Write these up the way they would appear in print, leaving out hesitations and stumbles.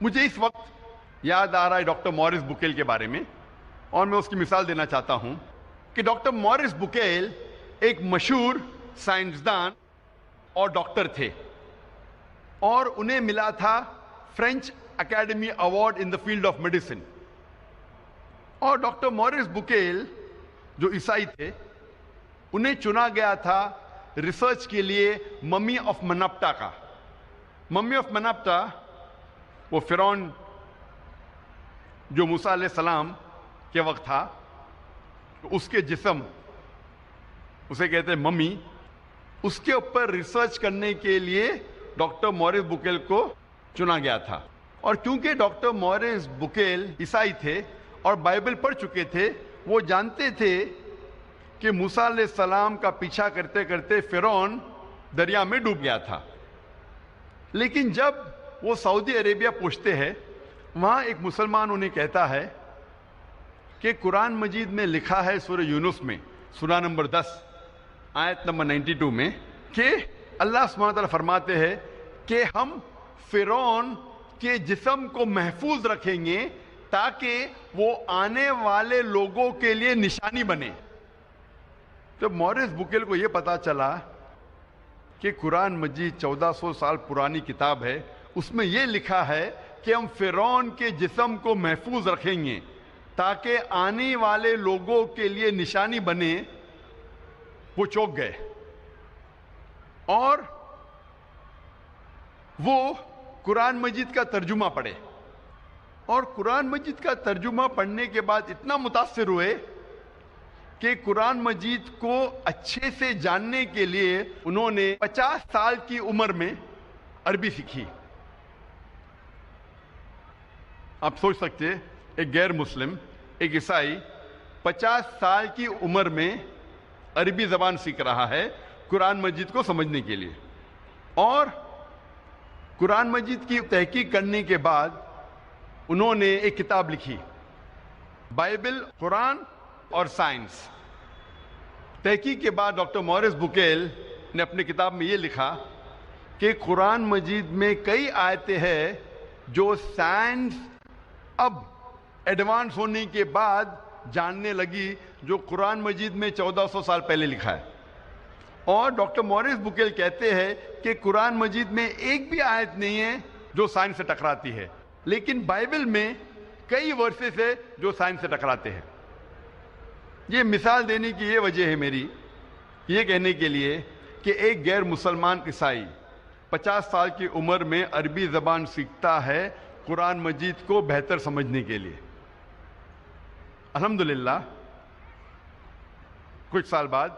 مجھے اس وقت یاد آ رہا ہے ڈاکٹر مورس بکیل کے بارے میں، اور میں اس کی مثال دینا چاہتا ہوں کہ ڈاکٹر مورس بکیل ایک مشہور سائنسدان اور ڈاکٹر تھے، اور انہیں ملا تھا French academy award in the field of medicine. اور ڈاکٹر مورس بکیل جو عیسائی تھے، انہیں چنا گیا تھا ریسرچ کے لیے ممی آف منپٹا کا۔ ممی آف منپٹا وہ فرعون جو موسیٰ علیہ السلام کے وقت تھا، اس کے جسم، اسے کہتے ہیں ممی، اس کے اوپر ریسرچ کرنے کے لیے ڈاکٹر مورس بکیل کو چنا گیا تھا۔ اور کیونکہ ڈاکٹر مورس بکیل عیسائی تھے اور بائبل پڑھ چکے تھے، وہ جانتے تھے کہ موسیٰ علیہ السلام کا پیچھا کرتے کرتے فرعون دریا میں ڈوب گیا تھا۔ لیکن جب وہ سعودی عربیہ پہنچتے ہیں، وہاں ایک مسلمان انہیں کہتا ہے کہ قرآن مجید میں لکھا ہے سورہ یونس میں سورہ نمبر 10 آیت نمبر 92 میں کہ اللہ سبحانہ وتعالیٰ فرماتے ہیں کہ ہم فرعون کے جسم کو محفوظ رکھیں گے تاکہ وہ آنے والے لوگوں کے لیے نشانی بنے۔ جب مورس بکیل کو یہ پتا چلا کہ قرآن مجید 1400 سال پرانی کتاب ہے، اس میں یہ لکھا ہے کہ ہم فرعون کے جسم کو محفوظ رکھیں گے تاکہ آنے والے لوگوں کے لیے نشانی بنے، وہ چونک گئے اور وہ قرآن مجید کا ترجمہ پڑھے۔ اور قرآن مجید کا ترجمہ پڑھنے کے بعد اتنا متاثر ہوئے کہ قرآن مجید کو اچھے سے جاننے کے لیے انہوں نے 50 سال کی عمر میں عربی سیکھی۔ آپ سوچ سکتے ہیں ایک غیر مسلم، ایک عیسائی 50 سال کی عمر میں عربی زبان سیکھ رہا ہے قرآن مجید کو سمجھنے کے لیے۔ اور قرآن مجید کی تحقیق کرنے کے بعد انہوں نے ایک کتاب لکھی، بائبل، قرآن اور سائنس۔ تحقیق کے بعد ڈاکٹر مورس بکیل نے اپنی کتاب میں یہ لکھا کہ قرآن مجید میں کئی آیتیں ہیں جو سائنس اب ایڈوانس ہونے کے بعد جاننے لگی، جو قرآن مجید میں 1400 سال پہلے لکھا ہے۔ اور ڈاکٹر مورس بکیل کہتے ہیں کہ قرآن مجید میں ایک بھی آیت نہیں ہے جو سائنس سے ٹکراتی ہے، لیکن بائبل میں کئی ورسز ہے جو سائنس سے ٹکراتے ہیں۔ یہ مثال دینے کی یہ وجہ ہے میری، یہ کہنے کے لیے کہ ایک غیر مسلمان عیسائی 50 سال کی عمر میں عربی زبان سیکھتا ہے قرآن مجید کو بہتر سمجھنے کے لیے۔ الحمدللہ کچھ سال بعد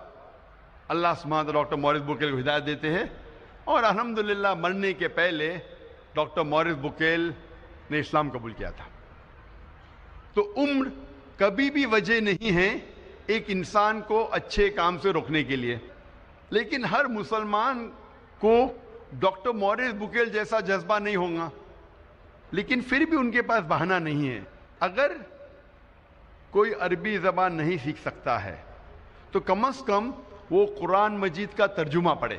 اللہ سبحانہ ڈاکٹر مورس بکیل کو ہدایت دیتے ہیں، اور الحمدللہ مرنے کے پہلے ڈاکٹر مورس بکیل نے اسلام قبول کیا تھا۔ تو عمر کبھی بھی وجہ نہیں ہے ایک انسان کو اچھے کام سے روکنے کے لیے، لیکن ہر مسلمان کو ڈاکٹر مورس بکیل جیسا جذبہ نہیں ہوگا، لیکن پھر بھی ان کے پاس بہانہ نہیں ہے۔ اگر کوئی عربی زبان نہیں سیکھ سکتا ہے تو کم از کم وہ قرآن مجید کا ترجمہ پڑھے۔